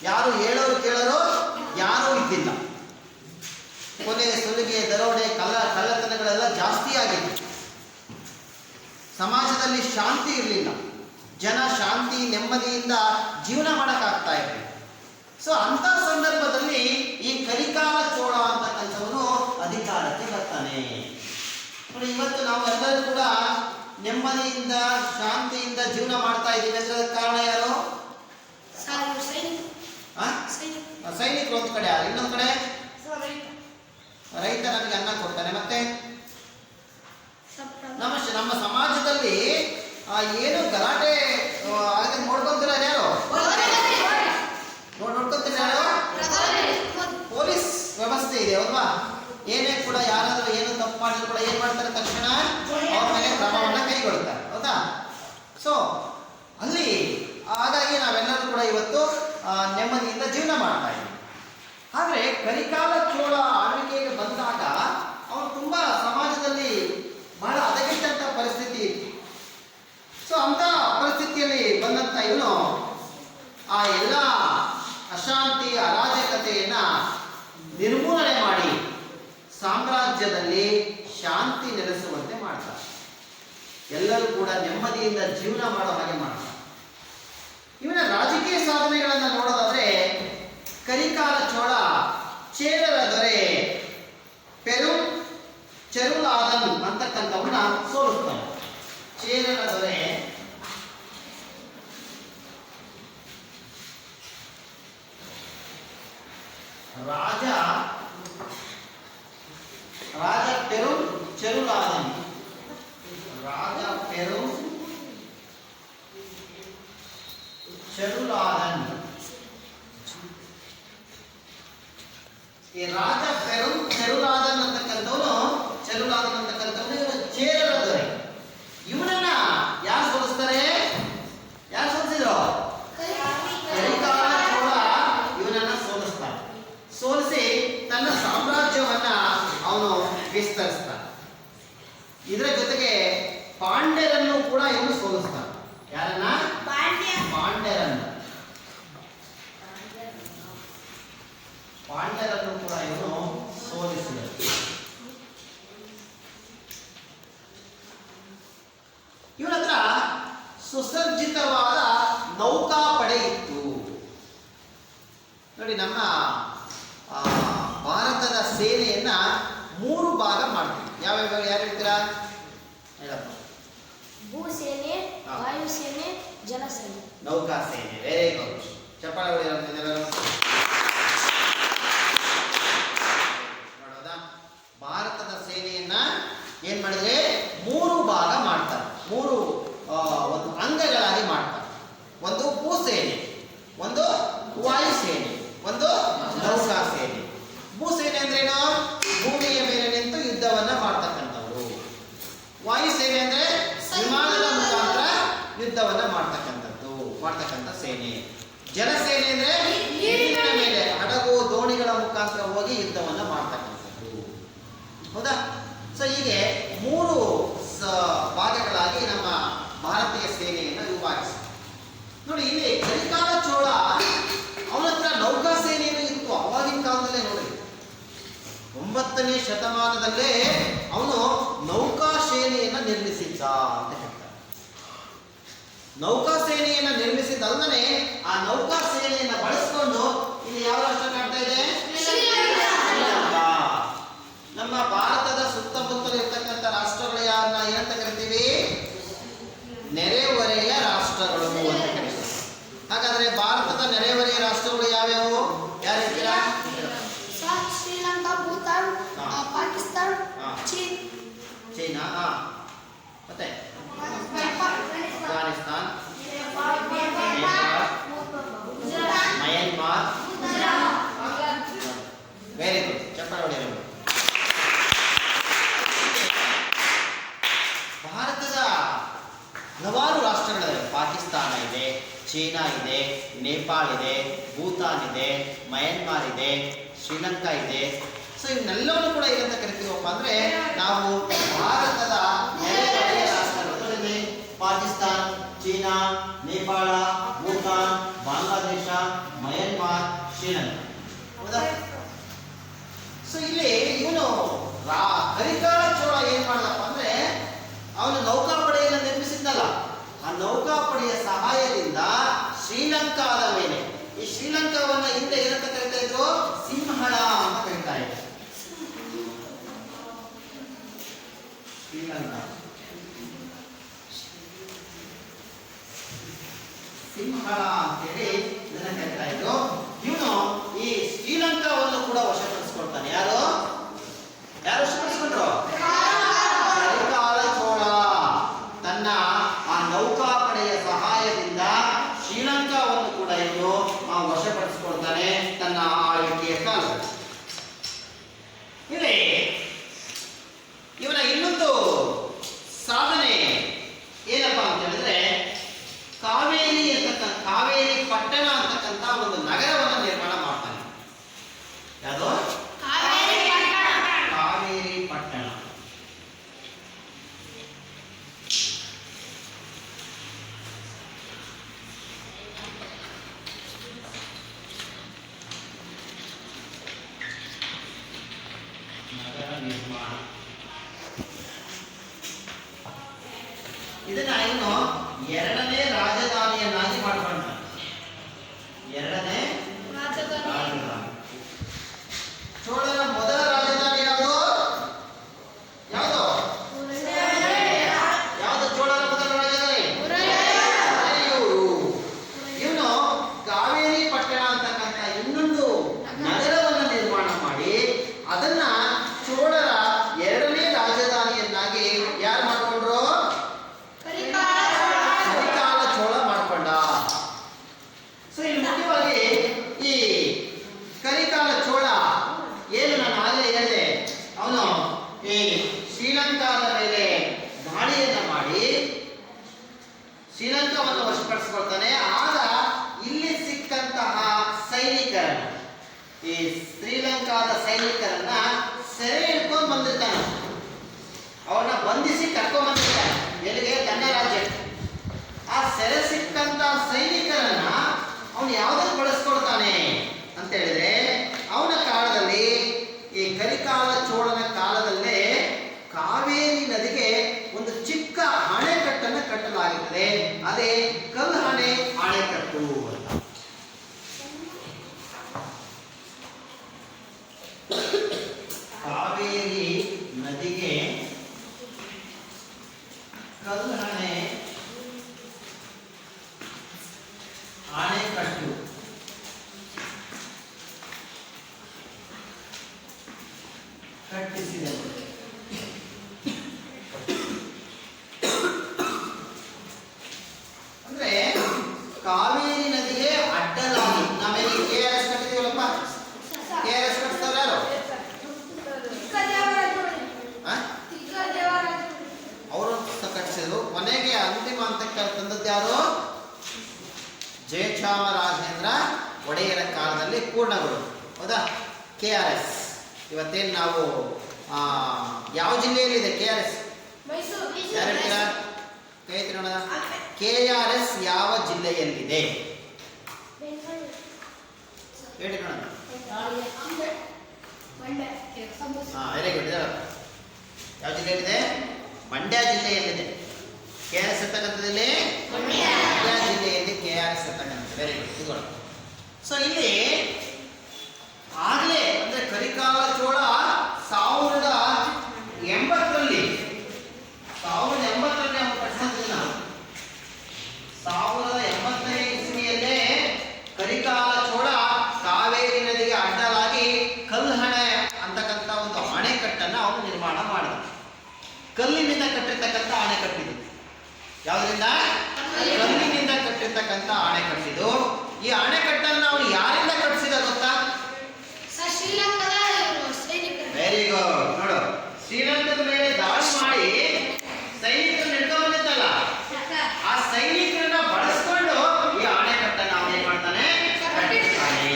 ಯಾರು ಹೇಳೋರು ಕೇಳೋರು ಯಾರೂ ಇದ್ದಿಲ್ಲ. ಕೊಲೆ, ಸುಲಿಗೆ, ದರೋಡೆ, ಕಳ್ಳತನಗಳೆಲ್ಲ ಜಾಸ್ತಿ ಆಗಿತ್ತು. ಸಮಾಜದಲ್ಲಿ ಶಾಂತಿ ಇರಲಿಲ್ಲ. ಜನ ಶಾಂತಿ ನೆಮ್ಮದಿಯಿಂದ ಜೀವನ ಮಾಡೋಕ್ಕಾಗ್ತಾ ಇರಲಿಲ್ಲ. ಸೊ ಅಂಥ ಸಂದರ್ಭದಲ್ಲಿ ಈ ಕರಿಕಾಲ ಚೋಳ ಅಂತಕ್ಕಂಥವನು ಅಧಿಕಾರಕ್ಕೆ ಬರ್ತಾನೆ. ನೋಡಿ, ಇವತ್ತು ನಾವು ಎಲ್ಲರೂ ಕೂಡ ನೆಮ್ಮದಿಯಿಂದ ಶಾಂತಿಯಿಂದ ಜೀವನ ಮಾಡ್ತಾ ಇದ್ದೀವಿ ಅಂದ್ರೆ ಕಾರಣ ಯಾರು? ಸೈನಿಕರು ಒಂದು ಕಡೆ, ಇನ್ನೊಂದು ಕಡೆ ರೈತ ನಮಗೆ ಅನ್ನ ಕೊಡ್ತಾನೆ. ಮತ್ತೆ ನಮ್ಮ ಸಮಾಜದಲ್ಲಿ ಏನು ಗಲಾಟೆ ಆಗಿ ನೋಡ್ಕೊಂತೀರ ಯಾರು? ನೋಡ್ಕೊಂತೀರ ಯಾರು? ಪೊಲೀಸ್ ವ್ಯವಸ್ಥೆ ಇದೆ ಅಲ್ವಾ? ಏನೇ ಕೂಡ ಯಾರಾದ್ರೂ ಏನು ತಪ್ಪು ಮಾಡಿದ್ರು ಕೂಡ ಏನ್ ಮಾಡ್ತಾರೆ, ತಕ್ಷಣ ಅವ್ರ ಮೇಲೆ ಕ್ರಮವನ್ನ ಕೈಗೊಳ್ತಾರೆ. ಹೌದಾ? ಸೊ ಅಲ್ಲಿ ಹಾಗಾಗಿ ನಾವೆಲ್ಲರೂ ಕೂಡ ಇವತ್ತು ನೆಮ್ಮದಿಯಿಂದ ಜೀವನ ಮಾಡ್ತಾ ಇದ್ದೀವಿ. ಆದ್ರೆ ಕರಿಕಾಲ ಚೋಳ ಆಳ್ವಿಕೆಗೆ ಬಂದಾಗ ಅವನು ತುಂಬಾ ಸಮಾಜದಲ್ಲಿ ಬಹಳ ಹದಗೆಟ್ಟಂತ ಪರಿಸ್ಥಿತಿ ಇತ್ತು. ಸೊ ಅಂತ ಪರಿಸ್ಥಿತಿಯಲ್ಲಿ ಬಂದಂತ ಇವನು ಆ ಎಲ್ಲ ಅಶಾಂತಿ ಅರಾಜಕತೆಯನ್ನ ನಿರ್ಮೂಲನೆ ಮಾಡಿ ಸಾಮ್ರಾಜ್ಯದಲ್ಲಿ ಶಾಂತಿ ನೆಲೆಸುವಂತೆ ಮಾಡ್ತಾರೆ. ಎಲ್ಲರೂ ಕೂಡ ನೆಮ್ಮದಿಯಿಂದ ಜೀವನ ಮಾಡೋ ಹಾಗೆ ಮಾಡ್ತಾರೆ. ಇವನ ರಾಜಕೀಯ ಸಾಧನೆಗಳನ್ನ ನೋಡೋದಾದ್ರೆ ಕರಿಕಾಲ ಚೋಳ ಚೇರರ ದೊರೆ ಚೆರುಲಾದನ್ ಅಂತಕ್ಕಂಥವನ್ನ ಸೋಲಿಸ್ತಾನೆ. ಚೇರರ ದೊರೆ ರಾಜ ಚೆರುಲಾದನ್, ರಾಜ ಚೆರುಲಾದನ್. ಈ ರಾಜ ಚೆರುಲಾದನ್ ಅಂತಕ್ಕಂಥವನು ಇವನು ಚೇರರ ದೊರೆ. ಇವನನ್ನ ಯಾರು ಸೋಲಿಸ್ತಾರೆ? ಯಾರು ಸೋಲಿಸಿದ್ರು? ಕರಿಕಾಲ ಚೋಳ ಇವನನ್ನ ಸೋಲಿಸ್ತಾನೆ. ಸೋಲಿಸಿ ತನ್ನ ಸಾಮ್ರಾಜ್ಯವನ್ನ ಅವನು ವಿಸ್ತರಿಸ್ತಾನೆ. ಇದರ ಜೊತೆಗೆ ಪಾಂಡ್ಯರನ್ನು ಕೂಡ ಇವನು ಸೋಲಿಸ್ತಾನೆ. ಯಾರನ್ನ? ಪಾಂಡ್ಯರನ್ನು ಕೂಡ ಇವನು ಸೋಲಿಸಿದ. ಇವನ ಹತ್ರ ಸುಸಜ್ಜಿತವಾದ ನೌಕಾಪಡೆ ಇತ್ತು. ನೋಡಿ, ನಮ್ಮ ಭಾರತದ ಸೇನೆಯನ್ನ 3 ಭಾಗ ಮಾಡ್ತೀವಿ. ಯಾವ್ಯಾವ ಯಾರು ಹೇಳ್ತೀರಾ? ಹೇಳಪ್ಪ. ಭೂಸೇನೆ, ವಾಯುಸೇನೆ, ಜಲಸೇನೆ, ನೌಕಾ ಸೇನೆ. Very good. ಚಪ್ಪಾಳೆ ಹೊಡೆಯೋಣ ಎಲ್ಲರೂ. ನೋಡೋದಾ, ಭಾರತದ ಸೇನೆಯನ್ನ ಏನ್ ಮಾಡಿದ್ರೆ 3 ಭಾಗ ಮಾಡ್ತಾರೆ. 3 ಒಂದು ಅಂಗಗಳಾಗಿ ಮಾಡ್ತಾರೆ. ಒಂದು ಭೂಸೇನೆ, ಒಂದು ವಾಯುಸೇನೆ, ಒಂದು ನೌಕಾ ಸೇನೆ. ಭೂಸೇನೆ ಅಂದ್ರೇನು? ಭೂಮಿಯ ಮೇಲೆ ನಿಂತು ಯುದ್ಧವನ್ನ ಮಾಡ್ತಕ್ಕಂಥವ್ರು. ವಾಯುಸೇನೆ ಅಂದ್ರೆ ವಿಮಾನದ ಮುಖಾಂತರ ಯುದ್ಧವನ್ನ ಮಾಡ್ತಕ್ಕಂಥ ಸೇನೆ. ಜಲಸೇನೆ ಅಂದ್ರೆ ನೀರಿನ ಮೇಲೆ ಹಡಗು ದೋಣಿಗಳ ಮುಖಾಂತರ ಹೋಗಿ ಯುದ್ಧವನ್ನ ಮಾಡ್ತಕ್ಕಂಥದ್ದು. ಹೌದಾ? ಸೊ ಹೀಗೆ 3 ಭಾಗಗಳಾಗಿ ನಮ್ಮ ಭಾರತೀಯ ಸೇನೆಯನ್ನು ವಿಭಾಗಿಸಿದೆ. ನೋಡಿ, ಇಲ್ಲಿ ಕರಿಕಾಲ ಚೋಳ ಅವನ ಹತ್ರ ನೌಕಾ ಸೇನೆಯನ್ನು ಇತ್ತು. ಅವಾಗಿನ ಕಾಲದಲ್ಲೇ ನೋಡಿ, 9ನೇ ಶತಮಾನದಲ್ಲೇ ಅವನು ನೌಕಾ ಸೇನೆಯನ್ನ ನಿರ್ಮಿಸಿದ್ದ ಅಂತ ಹೇಳ್ತಾರೆ. ನೌಕಾ ಸೇನೆಯನ್ನ ನಿರ್ಮಿಸಿದ್ದಲ್ಲದೆ ಆ ನೌಕಾ ಸೇನೆಯನ್ನ ಬಳಸಿಕೊಂಡು ಇಲ್ಲಿ ಯಾವ ರಾಷ್ಟ್ರ ಕಾಣ್ತಾ ಇದೆ? ಶ್ರೀಲಂಕಾ. ನಮ್ಮ ಭಾರತದ ಸುತ್ತಮುತ್ತಲು ಇರ್ತಕ್ಕಂಥ ರಾಷ್ಟ್ರಗಳು ಯಾರನ್ನ ಏನಂತ ಕರಿತೀವಿ? ನೆರೆಹೊರೆಯ ರಾಷ್ಟ್ರಗಳು ಅಂತ ಕರೀತಾರೆ. ಹಾಗಾದ್ರೆ ಭಾರತದ ನೆರೆಹೊರೆಯ ರಾಷ್ಟ್ರಗಳು ಯಾವ್ಯಾವು? ಯಾರು ಹೇಳ್ತೀರಾ? ಶ್ರೀಲಂಕಾ, ಭೂತಾನ್, ಪಾಕಿಸ್ತಾನ್, ಚೀನಾ, ಮತ್ತೆ ಅಫ್ಘಾನಿಸ್ತಾನ್, ಮಯನ್ಮಾರ್. Very good. ಚಪ್ಪಾಳೆ ಹೊಡೆಯೋಣ. ಭಾರತದ ಹಲವಾರು ರಾಷ್ಟ್ರಗಳಿವೆ. ಪಾಕಿಸ್ತಾನ ಇದೆ, ಚೀನಾ ಇದೆ, ನೇಪಾಳ ಇದೆ, ಭೂತಾನ್ ಇದೆ, ಮಯನ್ಮಾರ್ ಇದೆ, ಶ್ರೀಲಂಕಾ ಇದೆ. ಸೊ ಇವನ್ನೆಲ್ಲವನ್ನು ಕೂಡ ಏನಂತ ಕರಿತೀವಪ್ಪ ಅಂದ್ರೆ ನಾವು ಭಾರತದ ನೆರೆಹೊರೆಯ ರಾಷ್ಟ್ರಗಳಲ್ಲಿ ಪಾಕಿಸ್ತಾನ್, ಚೀನಾ, ನೇಪಾಳ, ಭೂತಾನ್, ಬಾಂಗ್ಲಾದೇಶ, ಮಯನ್ಮಾರ್, ಶ್ರೀಲಂಕಾ. ಹೌದಾ? ಸೊ ಇಲ್ಲಿ ಇವನು ಕರಿಕಾಲ ಚೋಳ ಏನ್ ಮಾಡದಪ್ಪ ಅಂದ್ರೆ ಅವನು ನೌಕಾಪಡೆಯನ್ನು ನಿರ್ಮಿಸಿದ್ದಲ್ಲ, ಆ ನೌಕಾಪಡೆಯ ಸಹಾಯದಿಂದ ಶ್ರೀಲಂಕಾದ ಮೇಲೆ, ಈ ಶ್ರೀಲಂಕಾವನ್ನ ಹಿಂದೆ ಏನಂತ ಕರಿತಾ ಇದ್ರು? ಸಿಂಹಳ ಅಂತ ಕರಿತಾ ಇದ್ರು. ಶ್ರೀಲಂಕಾ, ಸಿಂಹಳ ಅಂತೇಳಿ ಇದನ್ನ ಕರಿತಾ ಇದ್ರು. ಇವನು ಈ ಸೈನಿಕರನ್ನ, ಈ ಶ್ರೀಲಂಕಾದ ಸೈನಿಕರನ್ನ ಸೆರೆ ಹಿಡ್ಕೊಂಡು ಬಂದಿರ್ತಾನೆ. ಅವ್ರನ್ನ ಬಂಧಿಸಿ ಕರ್ಕೊಂಡ್ ಬಂದಿರ್ತಾನೆ ಎಲ್ಲಿಗೆ? ತನ್ನ ರಾಜ್ಯ. ಆ ಸೆರೆ ಸಿಕ್ಕಂತ ಸೈನಿಕರನ್ನ ಅವನು ಯಾವುದಕ್ಕೆ ಬಳಸ್ಕೊಳ್ತಾನೆ ಅಂತ ಹೇಳಿದ್ರೆ, ಅವನ ಕಾಲದಲ್ಲಿ ಈ ಕರಿಕಾಲ ಚೋಳನ ಕಾಲದಲ್ಲೇ ಕಾವೇರಿ ನದಿಗೆ ಒಂದು ಚಿಕ್ಕ ಅಣೆಕಟ್ಟನ್ನು ಕಟ್ಟಲಾಗುತ್ತದೆ. ಅದೇ ಕಲ್ಹಣೆ ಅಣೆಕಟ್ಟು ಅಂತ. ಕಾವೇರಿ ನದಿಗೆ ಕಲ್ಹಣೆ ಅಣೆಕಟ್ಟು ಕಟ್ಟಿಸಿದೆ. ಅಂದ್ರೆ ಕಾವೇರಿ ನದಿಗೆ ಅಡ್ಡಲಾಗಿ ನಾವೇನು KRS ಕಟ್ಟಿದೀವಲ್ಲಪ್ಪ, KRS ಕಟ್ಟಿಸ್ತಾರೆ ಯಾರು? ಅವರು ಕಟ್ಟಿಸಿದ್ರು. ಕೊನೆಗೆ ಅಂತಿಮ ಹಂತಕ್ಕೆ ತಂದದ್ದು ಯಾರು? ಜಯಚಾಮರಾಜೇಂದ್ರ ಒಡೆಯರ ಕಾಲದಲ್ಲಿ ಪೂರ್ಣಗಳು. ಹೌದಾ? KRS ಇವತ್ತೇನು ನಾವು ಯಾವ ಜಿಲ್ಲೆಯಲ್ಲಿದೆ KRS? ಯಾರು ಹೇಳ್ತೀರಾ? ಕೈ ಎತ್ತಿ ನೋಡೋಣ. KRS ಯಾವ ಜಿಲ್ಲೆಯಲ್ಲಿದೆ ಹೇಳಿ ನೋಡೋಣ. Very good. ಯಾವ ಜಿಲ್ಲೆಯಲ್ಲಿದೆ? ಮಂಡ್ಯ ಜಿಲ್ಲೆಯಲ್ಲಿದೆ. KRS ಇರ್ತಕ್ಕಂಥದ್ದಲ್ಲಿ ಮಂಡ್ಯ ಜಿಲ್ಲೆಯಲ್ಲಿ KRS ಇರ್ತಕ್ಕಂಥದ್ದು. Very good. ಇದುಗಳು. ಸೊ ಇಲ್ಲಿ ಆಗಲೇ ಅಂದ್ರೆ ಕರಿಕಾಲ ಚೋಳ 1080ರಲ್ಲಿ ಅವನು ಕಟ್ಟಿಸಿದ್ದಿಲ್ಲ. 1080ನೇ ಇಸ್ವಿಯಲ್ಲೇ ಕರಿಕಾಲ ಚೋಳ ಕಾವೇರಿ ನದಿಗೆ ಅಡ್ಡಲಾಗಿ ಕಲ್ಹಣೆ ಅಂತಕ್ಕಂಥ ಒಂದು ಅಣೆಕಟ್ಟನ್ನು ಅವನು ನಿರ್ಮಾಣ ಮಾಡಿದ. ಕಲ್ಲಿನಿಂದ ಕಟ್ಟಿರ್ತಕ್ಕಂಥ ಅಣೆಕಟ್ಟಿದು. ಯಾವುದರಿಂದ? ಕಲ್ಲಿನಿಂದ ಕಟ್ಟಿರ್ತಕ್ಕಂಥ ಅಣೆಕಟ್ಟಿದು. ಈ ಅಣೆಕಟ್ಟನ್ನು ಅವನು ಯಾರಿಂದ ಕಟ್ಟಿಸಿದ ಗೊತ್ತಾ? Very good. ನೋಡು, ಶ್ರೀಲಂಕಾದ ಮೇಲೆ ದಾಳಿ ಮಾಡಿ ಸೈನಿಕರನ್ನ ಹಿಡ್ಕೊಂಡು ಬಂದಿದ್ದಲ್ಲ, ಆ ಸೈನಿಕರನ್ನ ಬಳಸ್ಕೊಂಡು ಈ ಅಣೆಕಟ್ಟನ್ನು ಅವನು ಏನ್ ಮಾಡ್ತಾನೆ? ಕಟ್ಟಿಸ್ತಾನೆ.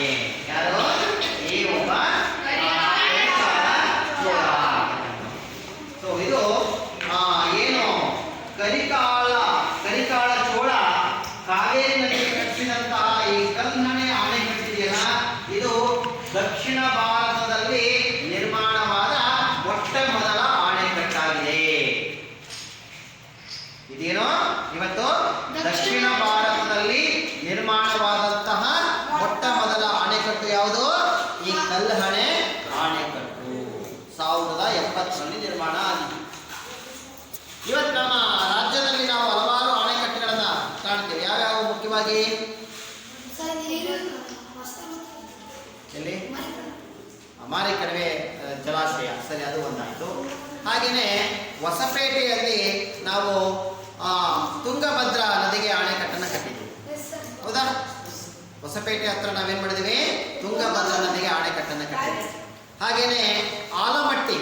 ಯಾರು? ಈ ಒಬ್ಬ ಸೊ ಇದು ಏನು ಕರಿಕಾಳ ಚೋಳ ಕಾವೇರಿ ನದಿಗೆ ಕಟ್ಟಿಸಿದಂತಹ ಈ ಕಲ್ಹಣೆ ಅಣೆಕಟ್ಟಿದೆಯಲ್ಲ, ಇದು ದಕ್ಷಿಣ ಭಾರತದಲ್ಲಿ ನಿರ್ಮಾಣವಾದ ಮೊಟ್ಟ ಮೊದಲ ಅಣೆಕಟ್ಟಾಗಿದೆ. ಇದೇನೋ ಇವತ್ತು ದಕ್ಷಿಣ ಭಾರತದಲ್ಲಿ ನಿರ್ಮಾಣವಾದಂತಹ ಮೊಟ್ಟ ಮೊದಲ ಅಣೆಕಟ್ಟು ಯಾವುದು? ಈ ಕಲ್ಹಣೆ ಅಣೆಕಟ್ಟು 1070ರಲ್ಲಿ ನಿರ್ಮಾಣ ಆಗಿದೆ. ಇವತ್ತು ನಮ್ಮ ರಾಜ್ಯದಲ್ಲಿ ನಾವು ಹಲವಾರು ಅಣೆಕಟ್ಟುಗಳನ್ನ ಕಾಣ್ತೇವೆ. ಯಾವ್ಯಾವ ಮುಖ್ಯವಾಗಿ? ಎಲ್ಲಿ? ಮಾರಿಕಣಿವೆ ಜಲಾಶಯ, ಸರಿ, ಅದು ಒಂದಾಯಿತು. ಹಾಗೆಯೇ ಹೊಸಪೇಟೆಯಲ್ಲಿ ನಾವು ತುಂಗಭದ್ರಾ ನದಿಗೆ ಅಣೆಕಟ್ಟನ್ನು ಕಟ್ಟಿದ್ದೀವಿ. ಹೌದಾ? ಹೊಸಪೇಟೆ ಹತ್ರ ನಾವೇನ್ ಮಾಡಿದೀವಿ? ತುಂಗಭದ್ರಾ ನದಿಗೆ ಅಣೆಕಟ್ಟನ್ನು ಕಟ್ಟಿದ್ದೀವಿ. ಹಾಗೆಯೇ ಆಲಮಟ್ಟಿ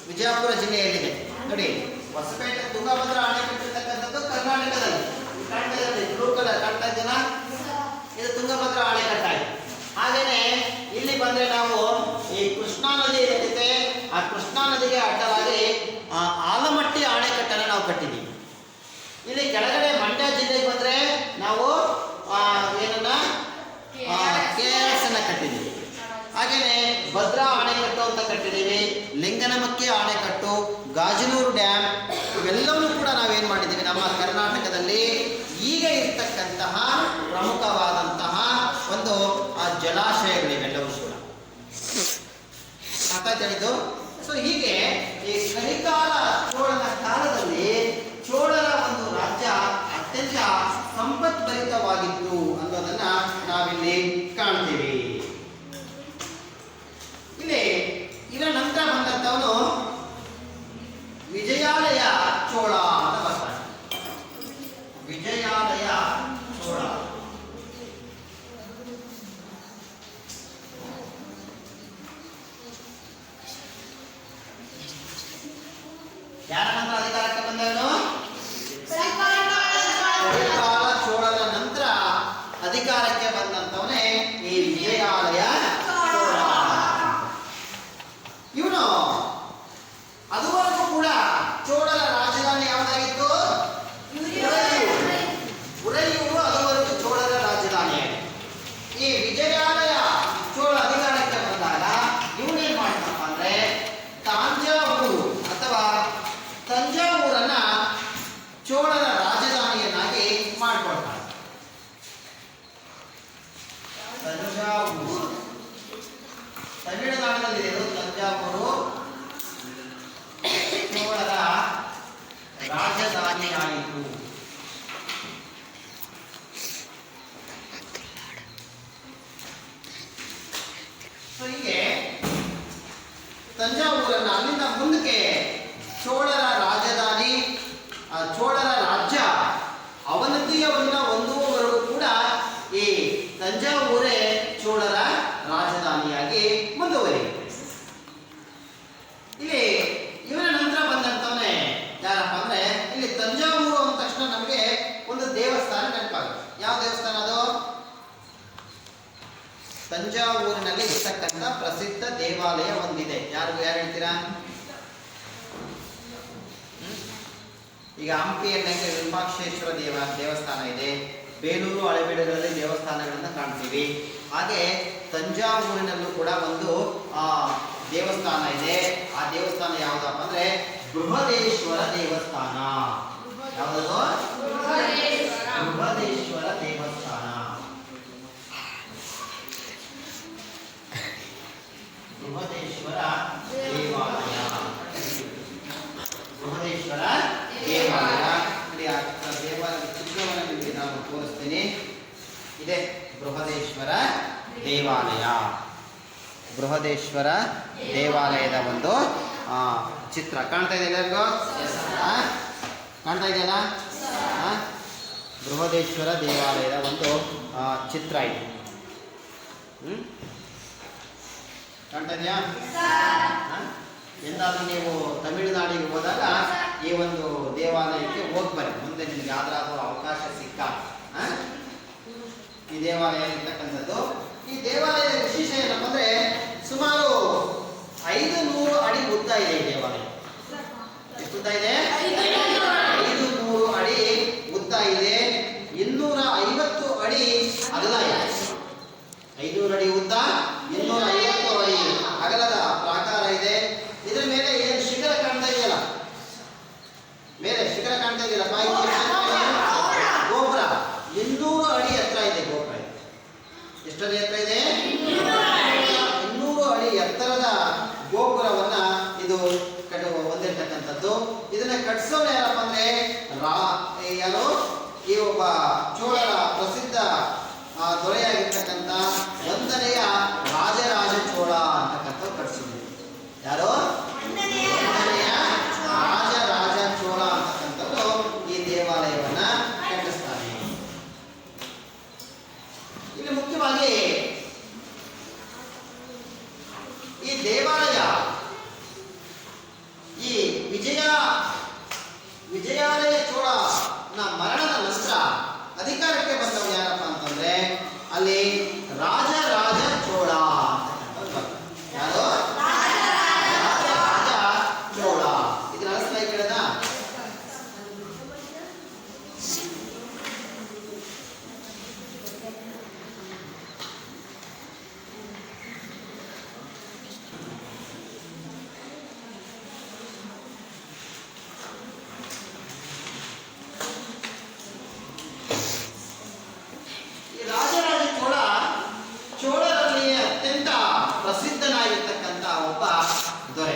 ವಿಜಯಪುರ ಜಿಲ್ಲೆಯಲ್ಲಿದೆ. ನೋಡಿ, ಹೊಸಪೇಟೆ ತುಂಗಭದ್ರಾ ಅಣೆಕಟ್ಟಿರ್ತಕ್ಕಂಥದ್ದು ಕರ್ನಾಟಕದಲ್ಲಿ ಬ್ಲೂ ಕಲರ್ ಕಾಣ್ತಾ ಇದೆಯಲ್ಲ, ಇದು ತುಂಗಭದ್ರಾ ಅಣೆಕಟ್ಟಾಗಿದೆ. ಹಾಗೇನೆ ಇಲ್ಲಿ ಬಂದ್ರೆ ನಾವು ಈ ಕೃಷ್ಣಾ ನದಿ ಏನಿದೆ, ಆ ಕೃಷ್ಣಾ ನದಿಗೆ ಅಡ್ಡಲಾಗಿ ಆಲಮಟ್ಟಿ ಅಣೆಕಟ್ಟನ್ನು ನಾವು ಕಟ್ಟಿದ್ದೀವಿ. ಇಲ್ಲಿ ಕೆಳಗಡೆ ಮಂಡ್ಯ ಜಿಲ್ಲೆಗೆ ಬಂದ್ರೆ ನಾವು ಏನನ್ನ KRS ಅನ್ನ ಕಟ್ಟಿದ್ದೀವಿ. ಹಾಗೇನೆ ಭದ್ರಾ ಅಣೆಕಟ್ಟು ಅಂತ ಕಟ್ಟಿದ್ದೀವಿ. ಲಿಂಗನಮಕ್ಕಿ ಅಣೆಕಟ್ಟು, ಗಾಜನೂರು ಡ್ಯಾಮ್, ಇವೆಲ್ಲವೂ ಕೂಡ ನಾವೇನ್ ಮಾಡಿದ್ದೀವಿ ನಮ್ಮ ಕರ್ನಾಟಕದಲ್ಲಿ ಈಗ ಇರ್ತಕ್ಕಂತಹ ಪ್ರಮುಖವಾದಂತಹ ಒಂದು ಜಲಾಶಯಗಳಿವೆಲ್ಲವೂ ಕೂಡ. ಅರ್ಥ ಹೇಳಿದ್ದು. ಸೊ ಹೀಗೆ ಈ ಕರಿಕಾಲ ಚೋಳನ ಕಾಲದಲ್ಲಿ ಚೋಳರ ಒಂದು ರಾಜ್ಯ ಅತ್ಯಂತ ಸಂಪದ್ಭರಿತವಾಗಿತ್ತು ಅನ್ನೋದನ್ನ ನಾವಿಲ್ಲಿ ಕಾಣ್ತೀವಿ. ಇಲ್ಲಿ ಇದರ ನಂತರ ಬಂದಂತವನು ವಿಜಯಾಲಯ ಚೋಳ ಅಂತ ಬರ್ತಾನೆ. ವಿಜಯಾಲಯ ಚೋಳ. ತಂಜಾವೂರನ್ನ ಅಲ್ಲಿಂದ ಮುಂದಕ್ಕೆ ಚೋಳರ ರಾಜಧಾನಿ ಚೋಳರ ರಾಜ್ಯ ಅವನತಿಯವನ್ನ ಹೊಂದುವವರೆಗೂ ಕೂಡ ಈ ತಂಜಾವೂರೇ ಚೋಳರ ರಾಜಧಾನಿಯಾಗಿ ಮುಂದುವರಿಯುತ್ತೆ. ಇಲ್ಲಿ ಇವನ ನಂತರ ಬಂದಂತವನೇ ಯಾರಪ್ಪ ಅಂದ್ರೆ, ಇಲ್ಲಿ ತಂಜಾವೂರು ಅಂದ ತಕ್ಷಣ ನಮಗೆ ಒಂದು ದೇವಸ್ಥಾನ ನೆನಪಾಗುತ್ತೆ. ಯಾವ ದೇವಸ್ಥಾನ ಅದು? ತಂಜಾವೂರಿನಲ್ಲಿ ಇರ್ತಕ್ಕಂಥ ಪ್ರಸಿದ್ಧ ದೇವಾಲಯ ಒಂದಿದೆ. ಯಾರು ಹೇಳ್ತೀರಾ? ಈಗ ಹಂಪಿಯಲ್ಲಿ ವಿರೂಪಾಕ್ಷೇಶ್ವರ ದೇವಸ್ಥಾನ ಇದೆ. ಬೇಲೂರು ಹಳೆಬೀಡುಗಳಲ್ಲಿ ದೇವಸ್ಥಾನಗಳನ್ನ ಕಾಣ್ತೀವಿ. ಹಾಗೆ ತಂಜಾವೂರಿನಲ್ಲೂ ಕೂಡ ಒಂದು ದೇವಸ್ಥಾನ ಇದೆ. ಆ ದೇವಸ್ಥಾನ ಯಾವುದಪ್ಪ ಅಂದ್ರೆ ಬೃಹದೇಶ್ವರ ದೇವಸ್ಥಾನ. ಯಾವುದದು? ಬೃಹದೇಶ್ವರ ದೇವಸ್ಥಾನ. ಬೃಹದೇಶ್ವರ ದೇವಾಲಯ. ಬೃಹದೇಶ್ವರ ದೇವಾಲಯ. ದೇವಾಲಯದ ಚಿತ್ರವನ್ನು ನಿಮಗೆ ನಾನು ತೋರಿಸ್ತೀನಿ. ಇದೆ ಬೃಹದೇಶ್ವರ ದೇವಾಲಯ. ಬೃಹದೇಶ್ವರ ದೇವಾಲಯದ ಒಂದು ಚಿತ್ರ ಕಾಣ್ತಾ ಇದೆ ಎಲ್ಲರಿಗೂ? ಕಾಣ್ತಾ ಇದೆಯಲ್ಲ? ಬೃಹದೇಶ್ವರ ದೇವಾಲಯದ ಒಂದು ಚಿತ್ರ ಇದೆ. ಕಾಣ್ತಾ ಇದೆಯಾ? ಎಂದಾದ್ರೂ ನೀವು ತಮಿಳುನಾಡಿಗೆ ಹೋದಾಗ ಈ ಒಂದು ದೇವಾಲಯಕ್ಕೆ ಹೋಗ್ಬನ್ನಿ. ಮುಂದೆ ನಿಮ್ಗೆ ಯಾವ್ದಾದ್ರು ಅವಕಾಶ ಸಿಕ್ಕ ಈ ದೇವಾಲಯ ಇರ್ತಕ್ಕಂಥದ್ದು. ಈ ದೇವಾಲಯದ ವಿಶೇಷ ಏನಪ್ಪ ಅಂದ್ರೆ, ಸುಮಾರು 500 ಅಡಿ ಉದ್ದ ಇದೆ ಈ ದೇವಾಲಯ. ಎಷ್ಟು ಉದ್ದ ಇದೆ? 500 ಅಡಿ ಉದ್ದ ಇದೆ. 250 ಅಡಿ ಅಗಲ ಇದೆ. 500 ಅಡಿ ಉದ್ದ, 250 ಅಡಿ ಅಗಲದ ಪ್ರಾಕಾರ ಇದೆ. ಇದರ ಮೇಲೆ ಏನು ಶಿಖರ ಕಾಣ್ತಾ ಇದೆಯಲ್ಲ, ಮೇಲೆ ಶಿಖರ ಕಾಣ್ತಾ ಇದೆಯಲ್ಲ, ಗೋಪುರ 200 ಅಡಿ ಎತ್ತರ ಇದೆ. ಗೋಪುರ ಎಷ್ಟಡಿ ಎತ್ತರ ಇದೆ? 200 ಅಡಿ ಎತ್ತರದ ಗೋಪುರವನ್ನ ಇದು ಹೊಂದಿರತಕ್ಕಂಥದ್ದು. ಇದನ್ನ ಕಟ್ಟಿಸೋರು ಯಾರಪ್ಪ ಅಂದ್ರೆ ಯಾರು? ಈ ಒಬ್ಬ ಚೋಳರ ಪ್ರಸಿದ್ಧ ದೊರೆಯಾಗಿರ್ತಕ್ಕಂಥ 1ನೆಯ ರಾಜರಾಜ ಚೋಳ ಅಂತಕ್ಕಂಥ ಕಟ್ಟಿಸಿದ್ರು. ಯಾರು? 1ನೆಯ ರಾಜರಾಜ ಚೋಳ ಅಂತಕ್ಕಂಥದ್ದು ಈ ದೇವಾಲಯವನ್ನ ಕಟ್ಟಿಸ್ತಾನೆ. ಇಲ್ಲಿ ಮುಖ್ಯವಾಗಿ ಈ ದೇವಾಲಯ ಈ ವಿಜಯಾಲಯ ಚೋಳನ ಮರಣದ ನಂತರ ಅಧಿಕಾರಕ್ಕೆ ಬಂದವರು ಯಾರಪ್ಪ ಅಂತಂದ್ರೆ ಅಲ್ಲಿ ರಾಜರಾಜ ಚೋಳ ಅಂತಕ್ಕಂಥದ್ದು. ಯಾರು? ರಾಜರಾಜ ಚೋಳ. ಇದರ ಅರ್ಥ ಕೇಳದ? ರಾಜರಾಜ ಚೋಳ ಚೋಳರಲ್ಲಿ ಅತ್ಯಂತ ಪ್ರಸಿದ್ಧನಾಗಿರ್ತಕ್ಕಂಥ ಒಬ್ಬ ದೊರೆ.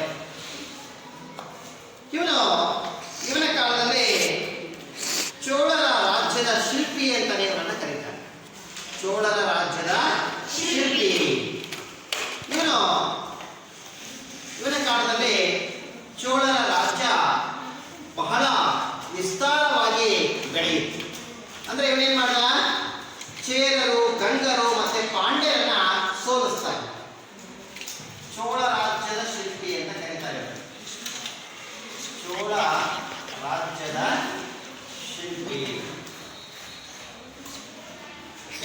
ಇವನ ಕಾಲದಲ್ಲಿ ಚೋಳರ ರಾಜ್ಯದ ಶಿಲ್ಪಿ ಅಂತಾನೆ ಇವರನ್ನ ಕರೀತಾರೆ. ಚೋಳರ ರಾಜ್ಯದ ಶಿಲ್ಪಿ. ಇವನ ಕಾಲದಲ್ಲಿ ಚೋಳರ ರಾಜ್ಯ ಬಹಳ ವಿಸ್ತಾರವಾಗಿ ಬೆಳೆಯಿತು. ಅಂದ್ರೆ ಇವನೇನ್ ಮಾಡ್ದ? ಚೇರರು, ಗಂಗರು ಮತ್ತೆ ಪಾಂಡ್ಯರನ್ನ ಸೋಲಿಸ್ತಾರೆ. ಚೋಳ ರಾಜ್ಯದ ಶಿಲ್ಪಿ ಅಂತ ಕರೀತಾರೆ. ಚೋಳ ರಾಜ್ಯದ ಶಿಲ್ಪಿ.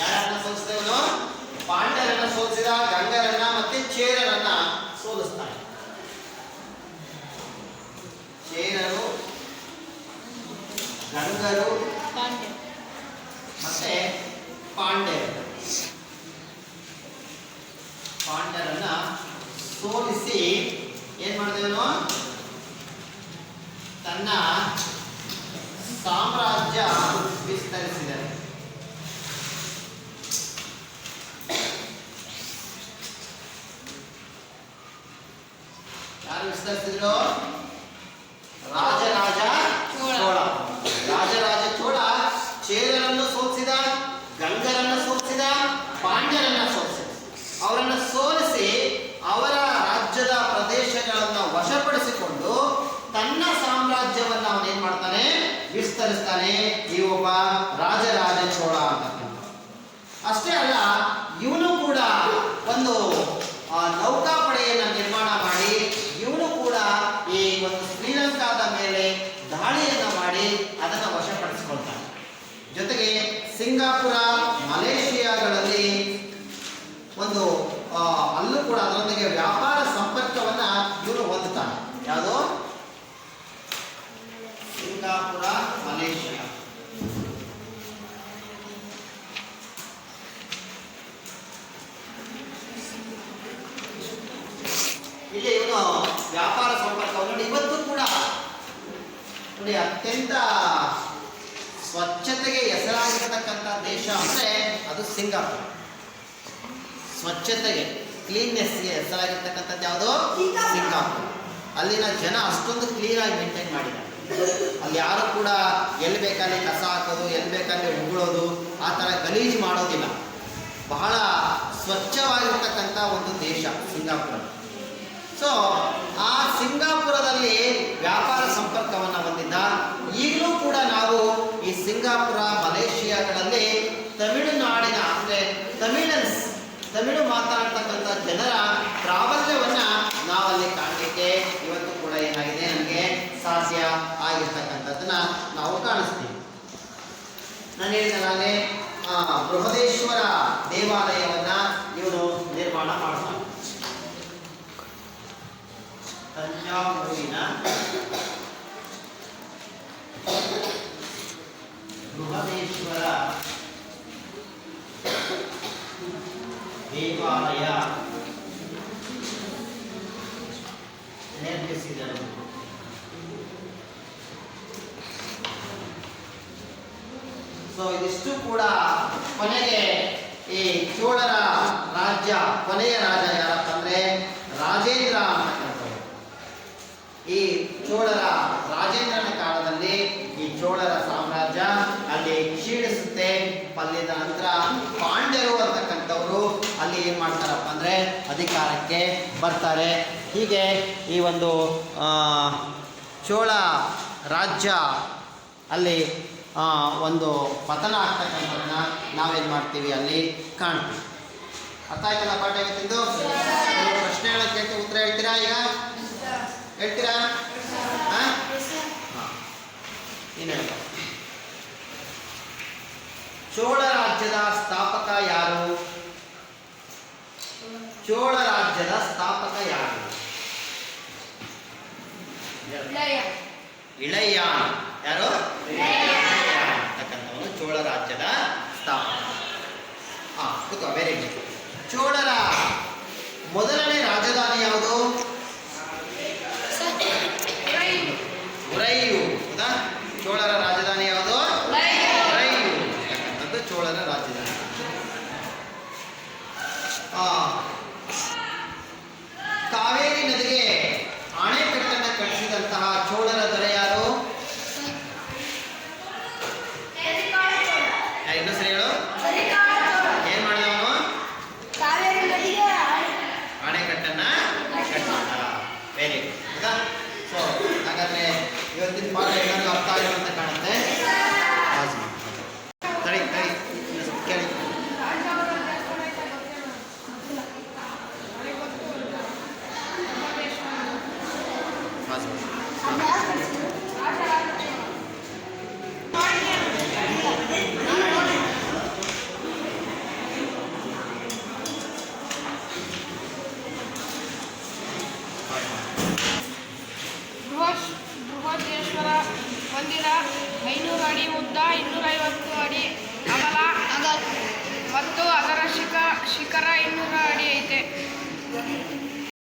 ಯಾರನ್ನ ಸೋಲಿಸಿದವನು? ಪಾಂಡ್ಯರನ್ನ ಸೋಲಿಸಿದ, ಗಂಗರನ್ನ ಮತ್ತೆ ಚೇರರನ್ನ ಸೋಲಿಸ್ತಾನೆ. ಚೇರರು, ಗಂಗರು ಮತ್ತೆ ಪಾಂಡ್ಯರನ್ನ ಸೋಲಿಸಿ ಏನ್ ಮಾಡಿದವನು? ತನ್ನ ಸಾಮ್ರಾಜ್ಯ ವಿಸ್ತರಿಸಿದನು. ಯಾರು ವಿಸ್ತರಿಸಿದ್ರು? ರಾಜರಾಜ ಚೋಳ. ರಾಜರಾಜ ಚೋಳ ಚೇರರನ್ನು ಸೋಲಿಸಿದ, ಗಂಗರನ್ನು ಸೋಲಿಸಿದ, ಪಾಂಡ್ಯರನ್ನ ಸೋಲಿಸಿದ. ಅವರನ್ನು ಸೋಲಿಸಿ ಅವರ ರಾಜ್ಯದ ಪ್ರದೇಶಗಳ ವಿಸ್ತರಿಸ್ತಾನೆ ಈ ಒಬ್ಬ ರಾಜರಾಜ ಚೋಳ ಅಂತಕ್ಕಂಥ. ಅಷ್ಟೇ ಅಲ್ಲ, ಇವನು ಕೂಡ ಒಂದು ನೌಕಾಪಡೆಯನ್ನು ನಿರ್ಮಾಣ ಮಾಡಿ ಇವನು ಕೂಡ ಈ ಒಂದು ಶ್ರೀಲಂಕಾದ ಮೇಲೆ ದಾಳಿಯನ್ನು ಮಾಡಿ ಅದನ್ನು ವಶಪಡಿಸಿಕೊಳ್ತಾನೆ. ಜೊತೆಗೆ ಸಿಂಗಾಪುರ, ಮಲೇಷಿಯಾಗಳಲ್ಲಿ ಒಂದು ಅಲ್ಲೂ ಕೂಡ ಅದರೊಂದಿಗೆ ವ್ಯಾಪಾರ ಸಂಪರ್ಕವನ್ನ ಇವನು ಹೊಂದುತ್ತಾನೆ. ಯಾವುದು? Singapore, Malaysia. ಇಲ್ಲಿ ಇವನು ವ್ಯಾಪಾರ ಸಂಪರ್ಕವನ್ನು ನೋಡಿ. ಇವತ್ತು ಕೂಡ ನೋಡಿ ಅತ್ಯಂತ ಸ್ವಚ್ಛತೆಗೆ ಹೆಸರಾಗಿರ್ತಕ್ಕಂಥ ದೇಶ ಅಂದರೆ ಅದು ಸಿಂಗಾಪುರ. ಸ್ವಚ್ಛತೆಗೆ, ಕ್ಲೀನ್ನೆಸ್ಗೆ ಹೆಸರಾಗಿರ್ತಕ್ಕಂಥದ್ದು ಯಾವುದು? ಸಿಂಗಾಪುರ. ಅಲ್ಲಿನ ಜನ ಅಷ್ಟೊಂದು ಕ್ಲೀನಾಗಿ ಮೇಂಟೈನ್ ಮಾಡಿದ್ದಾರೆ. ಅಲ್ಲಿ ಯಾರು ಕೂಡ ಎಲ್ಲಿ ಬೇಕಾದ್ರೆ ಕಸ ಹಾಕೋದು, ಎಲ್ಲಿ ಬೇಕಾದ್ರೆ ಉಗುಳೋದು, ಆ ಥರ ಗಲೀಜು ಮಾಡೋದಿಲ್ಲ. ಬಹಳ ಸ್ವಚ್ಛವಾಗಿರ್ತಕ್ಕಂಥ ಒಂದು ದೇಶ ಸಿಂಗಾಪುರ. ಸೊ ಆ ಸಿಂಗಾಪುರದಲ್ಲಿ ವ್ಯಾಪಾರ ಸಂಪರ್ಕವನ್ನು ಹೊಂದಿದ್ದ. ಈಗಲೂ ಕೂಡ ನಾವು ಈ ಸಿಂಗಾಪುರ, ಮಲೇಷಿಯಾಗಳಲ್ಲಿ ತಮಿಳುನಾಡಿನ ಅಂದರೆ ತಮಿಳು ಮಾತನಾಡ್ತಕ್ಕಂಥ ಜನರ ಪ್ರಾಬಲ್ಯವನ್ನು ನಾವಲ್ಲಿ ಕಾಣಲಿಕ್ಕೆ ಇವತ್ತು ಕೂಡ ಏನಾಗಿದೆ, ನಮಗೆ ಸಾಧ್ಯ ಆಗಿರ್ತಕ್ಕಂಥದ್ದನ್ನ ನಾವು ಕಾಣಿಸ್ತೀವಿ. ನಾನು ಹೇಳಿದಾಗೆ ಬೃಹದೇಶ್ವರ ದೇವಾಲಯವನ್ನು ಇವನು ನಿರ್ಮಾಣ ಮಾಡ್ತಾನೆ. ತಂಜಾವೂರಿನ ಬೃಹದೇಶ್ವರ ದೇವಾಲಯ ನಿರ್ಮಿಸಿದರು. ಸೊ ಇದಿಷ್ಟು ಕೂಡ ಕೊನೆಗೆ ಈ ಚೋಳರ ರಾಜ್ಯ, ಕೊನೆಯ ರಾಜ ಯಾರಪ್ಪ ಅಂದ್ರೆ ರಾಜೇಂದ್ರ ಅಂತಕ್ಕಂಥವ್ರು. ಈ ಚೋಳರ ರಾಜೇಂದ್ರನ ಕಾಲದಲ್ಲಿ ಈ ಚೋಳರ ಸಾಮ್ರಾಜ್ಯ ಅಲ್ಲಿ ಕ್ಷೀಣಿಸುತ್ತೆ. ಪಲ್ಯದ ನಂತರ ಪಾಂಡ್ಯರು ಅಂತಕ್ಕಂಥವ್ರು ಅಲ್ಲಿ ಏನು ಮಾಡ್ತಾರಪ್ಪ ಅಂದರೆ ಅಧಿಕಾರಕ್ಕೆ ಬರ್ತಾರೆ. ಹೀಗೆ ಈ ಒಂದು ಚೋಳ ರಾಜ್ಯ ಅಲ್ಲಿ ಒಂದು ಪತನ ಆಗ್ತಕ್ಕಂಥದ್ದನ್ನ ನಾವೇನು ಮಾಡ್ತೀವಿ, ಅಲ್ಲಿ ಕಾಣ್ತೀವಿ. ಅರ್ಥ ಆಯ್ತಲ್ಲ ಪಾಠ ಇವತ್ತಿಂದು? ಪ್ರಶ್ನೆಗಳ ಕೇಳ್ತೀವಿ, ಉತ್ತರ ಹೇಳ್ತೀರಾ? ಈಗ ಹೇಳ್ತೀರಾ? ಹಾಂ, ಏನು ಹೇಳ್ತಾರೆ? ಚೋಳ ರಾಜ್ಯದ ಸ್ಥಾಪಕ ಯಾರು? ಚೋಳ ರಾಜ್ಯದ ಸ್ಥಾಪಕ ಯಾರು? ಇಳಯ್ಯಾನ್. ಯಾರು? ಅಂತಕ್ಕಂಥವನು ಚೋಳ ರಾಜ್ಯದ ಸ್ಥಾಪಕ. ಕೂತ್ಕೋ, ವೆರಿ ಗುಡ್. ಚೋಳರ ಮೊದಲನೇ ರಾಜಧಾನಿ ಯಾವುದು? ಉರೈಯು. ಹೌದಾ? ಚೋಳರ ರಾಜಧಾನಿ ಯಾವುದು? ಉರೈಯು ಅಂತಕ್ಕಂಥದ್ದು ಚೋಳರ ರಾಜಧಾನಿ. ಕಾವೇರಿ ನದಿಗೆ ಅಣೆಕಟ್ಟನ್ನು ಕಟ್ಟಿಸಿದಂತಹ ಚೋಳರ ದೊರೆ ಯಾರು? ಇನ್ನೂ ಸರಿ ಹೇಳು. ಏನ್ ಮಾಡಿದವನು? ಅಣೆಕಟ್ಟನ್ನ ಕಟ್ಟಿಸಿದ. Very good. ಸೊ ಹಾಗಾದ್ರೆ ಇವತ್ತಿನ ಪಾಠ ಏನಾದರೂ ಅರ್ಥ ಆಗಿರೋ ಅಂತ ಕಾಣುತ್ತೆ. ಸರಿ ಸರಿ ಕೇಳಿ. ಬೃಹದೇಶ್ವರ ಮಂದಿರ 500 ಅಡಿ ಉದ್ದ, 250 ಅಡಿ ಅಗಲ ಮತ್ತು ಅದರ ಶಿಖರ 200 ಅಡಿ ಐತೆ.